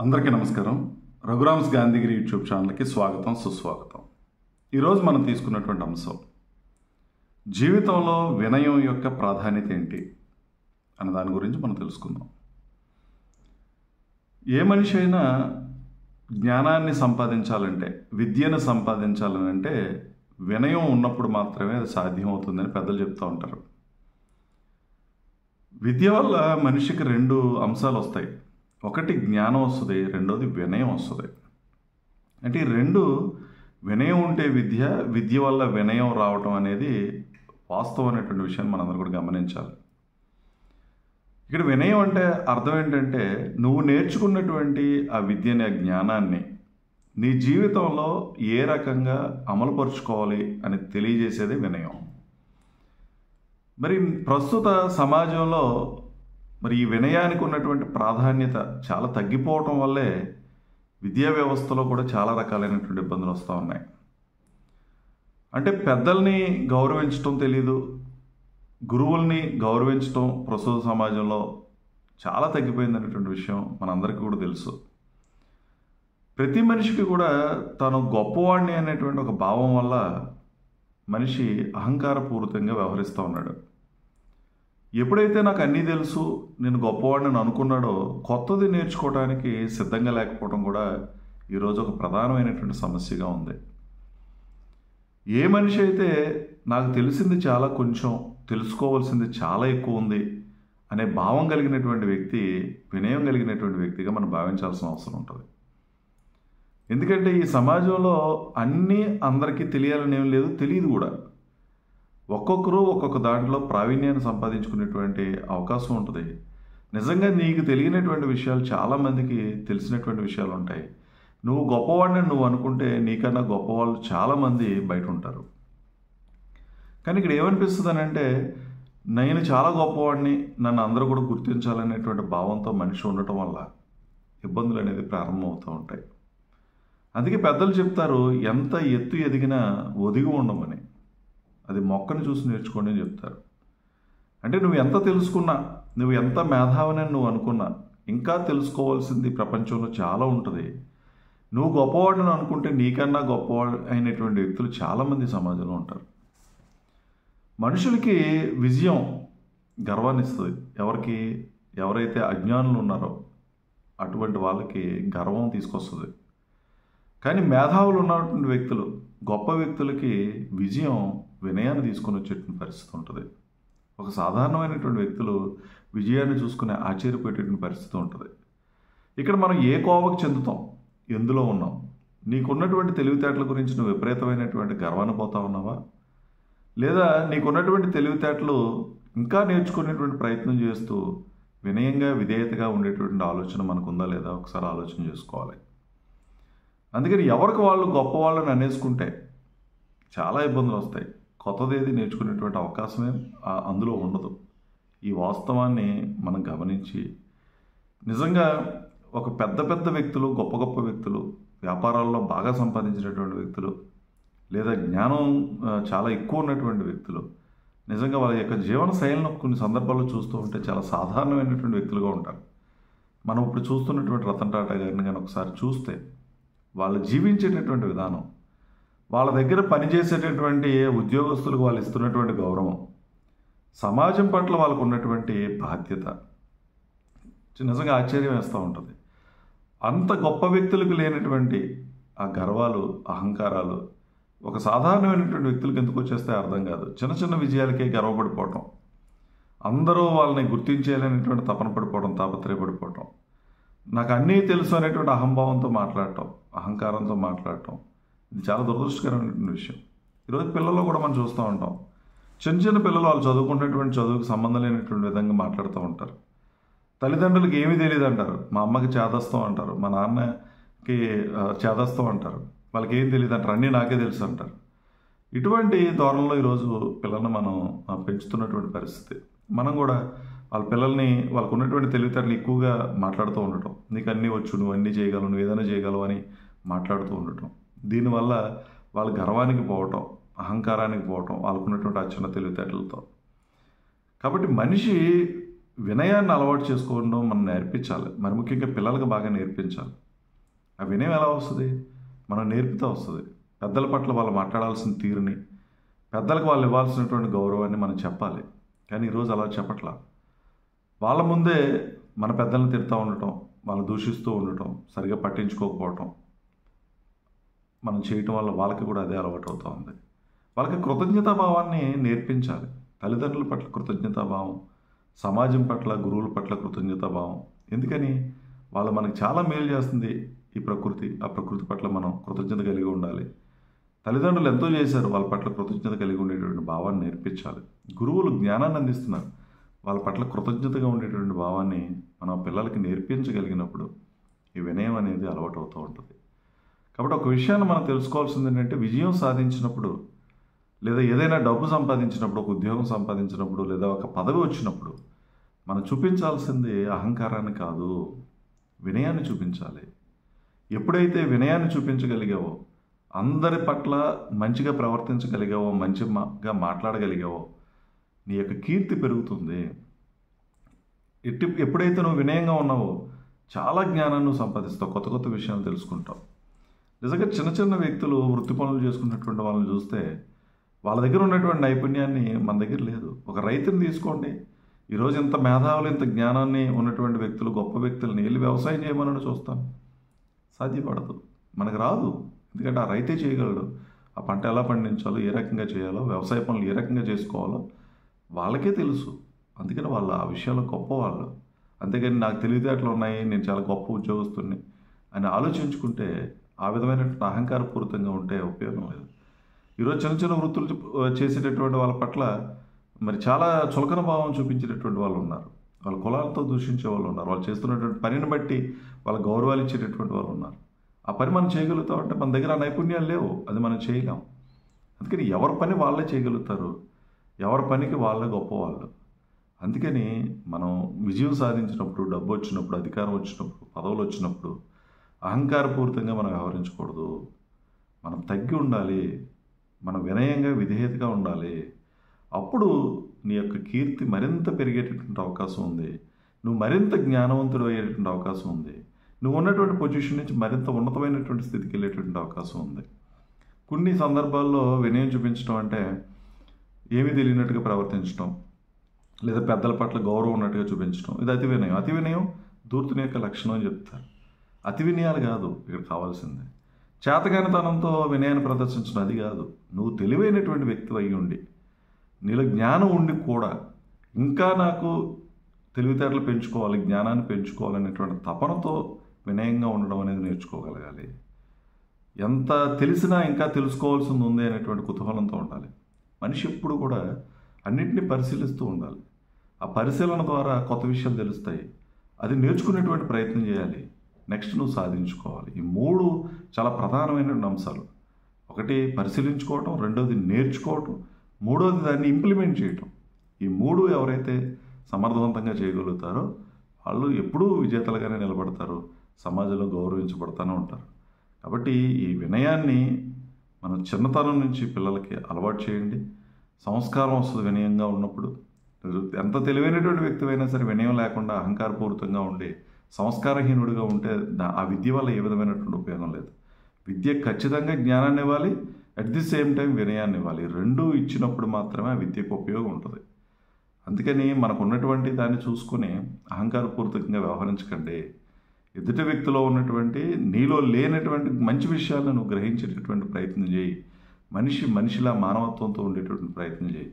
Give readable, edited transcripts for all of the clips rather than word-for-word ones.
అందరికీ నమస్కారం. రఘురామ్స్ గాంధీగిరి యూట్యూబ్ ఛానల్కి స్వాగతం, సుస్వాగతం. ఈరోజు మనం తీసుకున్నటువంటి అంశం జీవితంలో వినయం యొక్క ప్రాధాన్యత ఏంటి అన్న దాని గురించి మనం తెలుసుకుందాం. ఏ మనిషి అయినా జ్ఞానాన్ని సంపాదించాలంటే, విద్యను సంపాదించాలంటే వినయం ఉన్నప్పుడు మాత్రమే అది సాధ్యమవుతుందని పెద్దలు చెప్తూ ఉంటారు. విద్య వల్ల మనిషికి రెండు అంశాలు వస్తాయి. ఒకటి జ్ఞానం వస్తుంది, రెండోది వినయం వస్తుంది. అంటే ఈ రెండు, వినయం ఉంటే విద్య, విద్య వల్ల వినయం రావటం అనేది వాస్తవం అనేటువంటి విషయాన్ని మనందరూ కూడా గమనించాలి. ఇక్కడ వినయం అంటే అర్థం ఏంటంటే, నువ్వు నేర్చుకున్నటువంటి ఆ విద్యని, ఆ జ్ఞానాన్ని నీ జీవితంలో ఏ రకంగా అమలుపరుచుకోవాలి అని తెలియజేసేదే వినయం. మరి ప్రస్తుత సమాజంలో ఈ వినయానికి ఉన్నటువంటి ప్రాధాన్యత చాలా తగ్గిపోవటం వల్లే విద్యా వ్యవస్థలో కూడా చాలా రకాలైనటువంటి ఇబ్బందులు వస్తూ ఉన్నాయి. అంటే పెద్దల్ని గౌరవించటం తెలీదు, గురువుల్ని గౌరవించటం ప్రస్తుత సమాజంలో చాలా తగ్గిపోయింది అనేటువంటి విషయం మనందరికీ కూడా తెలుసు. ప్రతి మనిషికి కూడా తాను గొప్పవాడిని అనేటువంటి ఒక భావం వల్ల మనిషి అహంకారపూరితంగా వ్యవహరిస్తూ ఉన్నాడు. ఎప్పుడైతే నాకు అన్నీ తెలుసు, నేను గొప్పవాడిని అనుకున్నాడో, కొత్తది నేర్చుకోవడానికి సిద్ధంగా లేకపోవడం కూడా ఈరోజు ఒక ప్రధానమైనటువంటి సమస్యగా ఉంది. ఏ మనిషి అయితే నాకు తెలిసింది చాలా కొంచెం, తెలుసుకోవాల్సింది చాలా ఎక్కువ ఉంది అనే భావం కలిగినటువంటి వ్యక్తి వినయం కలిగినటువంటి వ్యక్తిగా మనం భావించాల్సిన అవసరం ఉంటుంది. ఎందుకంటే ఈ సమాజంలో అన్నీ అందరికీ తెలియాలని ఏం లేదు, తెలియదు కూడా. ఒక్కొక్కరు ఒక్కొక్క దాంట్లో ప్రావీణ్యాన్ని సంపాదించుకునేటువంటి అవకాశం ఉంటుంది. నిజంగా నీకు తెలియనటువంటి విషయాలు చాలామందికి తెలిసినటువంటి విషయాలు ఉంటాయి. నువ్వు గొప్పవాడిని నువ్వు అనుకుంటే నీకన్నా గొప్పవాళ్ళు చాలామంది బయట ఉంటారు. కానీ ఇక్కడ ఏమనిపిస్తుంది అంటే, నేను చాలా గొప్పవాడిని, నన్ను అందరూ కూడా గుర్తించాలనేటువంటి భావంతో మనిషి ఉండటం వల్ల ఇబ్బందులు అనేది ప్రారంభమవుతూ ఉంటాయి. అందుకే పెద్దలు చెప్తారు, ఎంత ఎత్తు ఎదిగినా ఒదిగి ఉండమని. అది మొక్కను చూసి నేర్చుకోండి అని చెప్తారు. అంటే నువ్వు ఎంత తెలుసుకున్నా, నువ్వు ఎంత మేధావిని నువ్వు అనుకున్నా, ఇంకా తెలుసుకోవాల్సింది ప్రపంచంలో చాలా ఉంటుంది. నువ్వు గొప్పవాడిని అనుకుంటే నీకన్నా గొప్పవాడు అయినటువంటి వ్యక్తులు చాలామంది సమాజంలో ఉంటారు. మనుషులకి విజయం గర్వాన్ని ఇస్తుంది. ఎవరైతే అజ్ఞానులు ఉన్నారో అటువంటి వాళ్ళకి గర్వం తీసుకొస్తుంది. కానీ మేధావులు ఉన్నటువంటి వ్యక్తులు, గొప్ప వ్యక్తులకి విజయం వినయాన్ని తీసుకొని వచ్చేటువంటి పరిస్థితి ఉంటుంది. ఒక సాధారణమైనటువంటి వ్యక్తులు విజయాన్ని చూసుకునే ఆశ్చర్యపోయేటువంటి పరిస్థితి ఉంటుంది. ఇక్కడ మనం ఏ కోవకు చెందుతాం, ఎందులో ఉన్నాం? నీకున్నటువంటి తెలివితేటల గురించి నువ్వు విపరీతమైనటువంటి గర్వాన్ని పోతా ఉన్నావా, లేదా నీకున్నటువంటి తెలివితేటలు ఇంకా నేర్చుకునేటువంటి ప్రయత్నం చేస్తూ వినయంగా, విధేయతగా ఉండేటువంటి ఆలోచన మనకు ఉందా లేదా ఒకసారి ఆలోచన చేసుకోవాలి. అందుకని ఎవరికి వాళ్ళు గొప్పవాళ్ళని అనేసుకుంటే చాలా ఇబ్బందులు వస్తాయి. కొత్తదేది నేర్చుకునేటువంటి అవకాశమే అందులో ఉండదు. ఈ వాస్తవాన్ని మనం గమనించి నిజంగా ఒక పెద్ద పెద్ద వ్యక్తులు, గొప్ప గొప్ప వ్యక్తులు, వ్యాపారాల్లో బాగా సంపాదించినటువంటి వ్యక్తులు, లేదా జ్ఞానం చాలా ఎక్కువ ఉన్నటువంటి వ్యక్తులు, నిజంగా వాళ్ళ యొక్క జీవన శైలిని కొన్ని సందర్భాల్లో చూస్తూ ఉంటే చాలా సాధారణమైనటువంటి వ్యక్తులుగా ఉంటారు. మనం ఇప్పుడు చూస్తున్నటువంటి రతన్ టాటా గారిని కానీ ఒకసారి చూస్తే, వాళ్ళు జీవించేటటువంటి విధానం, వాళ్ళ దగ్గర పనిచేసేటటువంటి ఉద్యోగస్తులకు వాళ్ళు ఇస్తున్నటువంటి గౌరవం, సమాజం పట్ల వాళ్ళకు ఉన్నటువంటి బాధ్యత నిజంగా ఆశ్చర్యం వేస్తూ ఉంటుంది. అంత గొప్ప వ్యక్తులకు లేనటువంటి ఆ గర్వాలు, అహంకారాలు ఒక సాధారణమైనటువంటి వ్యక్తులకు ఎందుకు వచ్చేస్తే అర్థం కాదు. చిన్న చిన్న విజయాలకే గర్వపడిపోవటం, అందరూ వాళ్ళని గుర్తించేయాలనేటువంటి తపన పడిపోవడం, తాపత్రయపడిపోవటం, నాకు అన్నీ తెలుసు అనేటువంటి అహంభావంతో మాట్లాడటం, అహంకారంతో మాట్లాడటం, ఇది చాలా దురదృష్టకరమైనటువంటి విషయం. ఈరోజు పిల్లల్లో కూడా మనం చూస్తూ ఉంటాం. చిన్న చిన్న పిల్లలు వాళ్ళు చదువుకున్నటువంటి చదువుకు సంబంధం లేనటువంటి విధంగా మాట్లాడుతూ ఉంటారు. తల్లిదండ్రులకు ఏమీ తెలియదు అంటారు. మా అమ్మకి చేదస్తాం అంటారు, మా నాన్నకి చేదస్తాం అంటారు, వాళ్ళకి ఏం తెలియదు అంటారు, అన్నీ నాకే తెలుసు అంటారు. ఇటువంటి ధోరణిలో ఈరోజు పిల్లల్ని మనం పెంచుతున్నటువంటి పరిస్థితి. మనం కూడా వాళ్ళ పిల్లల్ని వాళ్ళకు ఉన్నటువంటి తెలివితేటలు ఎక్కువగా మాట్లాడుతూ ఉండటం, నీకు అన్నీ వచ్చు, నువ్వు అన్నీ చేయగలవు, నువ్వు ఏదైనా చేయగలవు అని మాట్లాడుతూ ఉండటం. దీనివల్ల వాళ్ళ గర్వానికి పోవటం, అహంకారానికి పోవటం, వాళ్ళకున్నటువంటి ఆ చిన్న తెలివితేటలతో. కాబట్టి మనిషి వినయాన్ని అలవాటు చేసుకోవడం మనం నేర్పించాలి. మరి ముఖ్యంగా పిల్లలకు బాగా నేర్పించాలి. ఆ వినయం ఎలా వస్తుంది? మనం నేర్పితే వస్తుంది. పెద్దల పట్ల వాళ్ళు మాట్లాడాల్సిన తీరుని, పెద్దలకు వాళ్ళు ఇవ్వాల్సినటువంటి గౌరవాన్ని మనం చెప్పాలి. కానీ ఈరోజు అలా చెప్పట్లా. వాళ్ళ ముందే మన పెద్దలను తిడుతూ ఉండటం, వాళ్ళు దూషిస్తూ ఉండటం, సరిగా పట్టించుకోకపోవటం మనం చేయటం వల్ల వాళ్ళకి కూడా అదే అలవాటు అవుతూ ఉంది. వాళ్ళకి కృతజ్ఞతాభావాన్ని నేర్పించాలి. తల్లిదండ్రుల పట్ల కృతజ్ఞతాభావం, సమాజం పట్ల, గురువుల పట్ల కృతజ్ఞతాభావం. ఎందుకని? వాళ్ళు మనకి చాలా మేలు చేస్తుంది ఈ ప్రకృతి. ఆ ప్రకృతి పట్ల మనం కృతజ్ఞత కలిగి ఉండాలి. తల్లిదండ్రులు ఎంతో చేశారు, వాళ్ళ పట్ల కృతజ్ఞత కలిగి ఉండేటువంటి భావాన్ని నేర్పించాలి. గురువులు జ్ఞానాన్ని అందిస్తున్నారు, వాళ్ళ పట్ల కృతజ్ఞతగా ఉండేటువంటి భావాన్ని మనం పిల్లలకి నేర్పించగలిగినప్పుడు ఈ వినయం అనేది అలవాటు అవుతూ ఉంటుంది. కాబట్టి ఒక విషయాన్ని మనం తెలుసుకోవాల్సింది ఏంటంటే, విజయం సాధించినప్పుడు, లేదా ఏదైనా డబ్బు సంపాదించినప్పుడు, ఒక ఉద్యోగం సంపాదించినప్పుడు, లేదా ఒక పదవి వచ్చినప్పుడు మనం చూపించాల్సింది అహంకారాన్ని కాదు, వినయాన్ని చూపించాలి. ఎప్పుడైతే వినయాన్ని చూపించగలిగావో, అందరి పట్ల మంచిగా ప్రవర్తించగలిగావో, మంచిగా మాట్లాడగలిగావో, నీ యొక్క కీర్తి పెరుగుతుంది. ఎప్పుడైతే నువ్వు వినయంగా ఉన్నావో చాలా జ్ఞానాన్ని నువ్వు సంపాదిస్తావు, కొత్త కొత్త విషయాలు తెలుసుకుంటావు. నిజంగా చిన్న చిన్న వ్యక్తులు వృత్తి పనులు చేసుకున్నటువంటి వాళ్ళని చూస్తే వాళ్ళ దగ్గర ఉన్నటువంటి నైపుణ్యాన్ని మన దగ్గర లేదు. ఒక రైతుని తీసుకోండి, ఈరోజు ఇంత మేధావులు, ఇంత జ్ఞానాన్ని ఉన్నటువంటి వ్యక్తులు, గొప్ప వ్యక్తులని వెళ్ళి వ్యవసాయం చేయమని చూస్తాను, సాధ్యపడదు, మనకు రాదు. ఎందుకంటే ఆ రైతే చేయగలడు. ఆ పంట ఎలా పండించాలో, ఏ రకంగా చేయాలో, వ్యవసాయ పనులు ఏ రకంగా చేసుకోవాలో వాళ్ళకే తెలుసు. అందుకని వాళ్ళు ఆ విషయంలో గొప్పవాళ్ళు. అంతేగాని నాకు తెలివితేటలు ఉన్నాయి, నేను చాలా గొప్ప ఉద్యోగస్తుని అని ఆలోచించుకుంటే, ఆ విధమైనటువంటి అహంకారపూరితంగా ఉంటే ఉపయోగం లేదు. ఈరోజు చిన్న చిన్న వృత్తులు చేసేటటువంటి వాళ్ళ పట్ల మరి చాలా చులకన భావం చూపించేటటువంటి వాళ్ళు ఉన్నారు. వాళ్ళ కులాలతో దూషించే వాళ్ళు ఉన్నారు. వాళ్ళు చేస్తున్నటువంటి పనిని బట్టి వాళ్ళ గౌరవాలు ఇచ్చేటటువంటి వాళ్ళు ఉన్నారు. ఆ పని మనం చేయగలుగుతాం అంటే మన దగ్గర ఆ నైపుణ్యాలు లేవు, అది మనం చేయలేం. అందుకని ఎవరి పని వాళ్ళే చేయగలుగుతారు, ఎవరి పనికి వాళ్ళే గొప్పవాళ్ళు. అందుకని మనం విజయం సాధించినప్పుడు, డబ్బు వచ్చినప్పుడు, అధికారం వచ్చినప్పుడు, పదవులు వచ్చినప్పుడు అహంకారపూరితంగా మనం వ్యవహరించకూడదు. మనం తగ్గి ఉండాలి, మనం వినయంగా, విధేయతగా ఉండాలి. అప్పుడు నీ యొక్క కీర్తి మరింత పెరిగేటటువంటి అవకాశం ఉంది. నువ్వు మరింత జ్ఞానవంతుడు అయ్యేటువంటి అవకాశం ఉంది. నువ్వు ఉన్నటువంటి పొజిషన్ నుంచి మరింత ఉన్నతమైనటువంటి స్థితికి వెళ్ళేటువంటి అవకాశం ఉంది. కొన్ని సందర్భాల్లో వినయం చూపించడం అంటే ఏమీ తెలియనట్టుగా ప్రవర్తించడం, లేదా పెద్దల పట్ల గౌరవం ఉన్నట్టుగా చూపించడం, ఇది అతి వినయం. అతి వినయం ధూర్తుని యొక్క లక్షణం అని చెప్తారు. అతి వినయాలు కాదు ఇక్కడ కావాల్సింది. చేతగానితనంతో వినయాన్ని ప్రదర్శించడం అది కాదు. నువ్వు తెలివైనటువంటి వ్యక్తి అయి ఉండి, నీలో జ్ఞానం ఉండి కూడా ఇంకా నాకు తెలివితేటలు పెంచుకోవాలి, జ్ఞానాన్ని పెంచుకోవాలనేటువంటి తపనతో వినయంగా ఉండడం అనేది నేర్చుకోగలగాలి. ఎంత తెలిసినా ఇంకా తెలుసుకోవాల్సింది ఉంది అనేటువంటి కుతూహలంతో ఉండాలి. మనిషి ఎప్పుడు కూడా అన్నింటినీ పరిశీలిస్తూ ఉండాలి. ఆ పరిశీలన ద్వారా కొత్త విషయాలు తెలుస్తాయి. అది నేర్చుకునేటువంటి ప్రయత్నం చేయాలి. నెక్స్ట్ నువ్వు సాధించుకోవాలి. ఈ మూడు చాలా ప్రధానమైనటువంటి అంశాలు. ఒకటి పరిశీలించుకోవటం, రెండోది నేర్చుకోవటం, మూడోది దాన్ని ఇంప్లిమెంట్ చేయటం. ఈ మూడు ఎవరైతే సమర్థవంతంగా చేయగలుగుతారో వాళ్ళు ఎప్పుడూ విజేతలుగానే నిలబడతారు, సమాజంలో గౌరవించబడుతూనే ఉంటారు. కాబట్టి ఈ వినయాన్ని మనం చిన్నతనం నుంచి పిల్లలకి అలవాటు చేయండి. సంస్కారం వస్తుంది వినయంగా ఉన్నప్పుడు. ఎంత తెలివైనటువంటి వ్యక్తి అయినా సరే వినయం లేకుండా అహంకారపూరితంగా ఉండి సంస్కారహీనుడిగా ఉంటే ఆ విద్య వల్ల ఏ విధమైనటువంటి ఉపయోగం లేదు. విద్య ఖచ్చితంగా జ్ఞానాన్ని ఇవ్వాలి, అట్ ది సేమ్ టైం వినయాన్ని ఇవ్వాలి. రెండూ ఇచ్చినప్పుడు మాత్రమే ఆ విద్యకు ఉపయోగం ఉంటుంది. అందుకని మనకు ఉన్నటువంటి దాన్ని చూసుకుని అహంకారపూరితంగా వ్యవహరించకండి. ఎదుటి వ్యక్తిలో ఉన్నటువంటి నీలో లేనటువంటి మంచి విషయాలను నువ్వు గ్రహించేటటువంటి ప్రయత్నం చేయి. మనిషిలా మానవత్వంతో ఉండేటటువంటి ప్రయత్నం చేయి.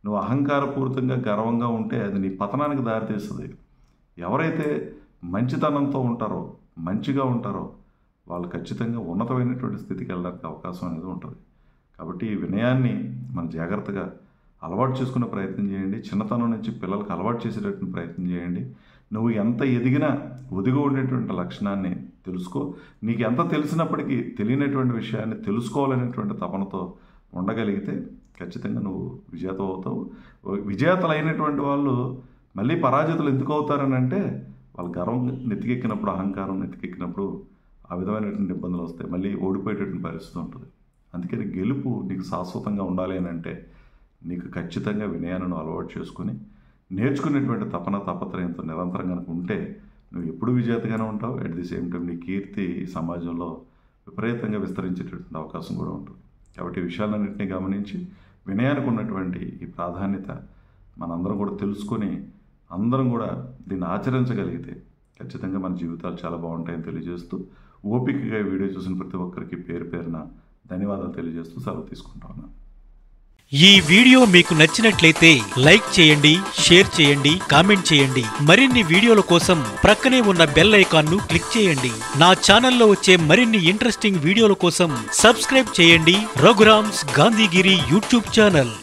నువ్వు అహంకారపూరితంగా గర్వంగా ఉంటే అది నీ పతనానికి దారితీస్తుంది. ఎవరైతే మంచితనంతో ఉంటారో, మంచిగా ఉంటారో వాళ్ళు ఖచ్చితంగా ఉన్నతమైనటువంటి స్థితికి వెళ్ళడానికి అవకాశం అనేది ఉంటుంది. కాబట్టి ఈ వినయాన్ని మనం జాగ్రత్తగా అలవాటు చేసుకునే ప్రయత్నం చేయండి. చిన్నతనం నుంచి పిల్లలకు అలవాటు చేసేటటువంటి ప్రయత్నం చేయండి. నువ్వు ఎంత ఎదిగినా ఒదిగి ఉండేటువంటి లక్షణాన్ని తెలుసుకో. నీకు ఎంత తెలిసినప్పటికీ తెలియనటువంటి విషయాన్ని తెలుసుకోవాలనేటువంటి తపనతో ఉండగలిగితే ఖచ్చితంగా నువ్వు విజేత అవుతావు. విజేతలైనటువంటి వాళ్ళు మళ్ళీ పరాజితులు ఎందుకు అవుతారని అంటే వాళ్ళ గర్వం నెత్తికెక్కినప్పుడు, అహంకారం నెత్తికెక్కినప్పుడు ఆ విధమైనటువంటి ఇబ్బందులు వస్తాయి. మళ్ళీ ఓడిపోయేటటువంటి పరిస్థితి ఉంటుంది. అందుకని గెలుపు నీకు శాశ్వతంగా ఉండాలి అని అంటే నీకు ఖచ్చితంగా వినయాన్ని అలవాటు చేసుకొని నేర్చుకునేటువంటి తాపత్రయంతో నిరంతరం కనుక ఉంటే నువ్వు ఎప్పుడు విజేతగానే ఉంటావు. అట్ ది సేమ్ టైం నీ కీర్తి సమాజంలో విపరీతంగా విస్తరించేటటువంటి అవకాశం కూడా ఉంటుంది. కాబట్టి ఈ విషయాలన్నింటినీ గమనించి వినయానికి ఉన్నటువంటి ఈ ప్రాధాన్యత మనందరం కూడా తెలుసుకొని అందరం కూడా దీన్ని ఆచరించగలిగితే ఖచ్చితంగా మన జీవితాలు చాలా బాగుంటాయని తెలియజేస్తూ, ఓపికగా వీడియో చూసిన ప్రతి ఒక్కరికి పేరు పేరున ధన్యవాదాలు తెలియజేస్తూ సెలవు తీసుకుంటా ఉన్నాను. ఈ వీడియో మీకు నచ్చినట్లయితే లైక్ చేయండి, షేర్ చేయండి, కామెంట్ చేయండి. మరిన్ని వీడియోల కోసం ప్రక్కనే ఉన్న బెల్ ఐకాన్ ను క్లిక్ చేయండి. నా ఛానల్లో వచ్చే మరిన్ని ఇంట్రెస్టింగ్ వీడియోల కోసం సబ్స్క్రైబ్ చేయండి రఘురామ్స్ గాంధీగిరి యూట్యూబ్ ఛానల్.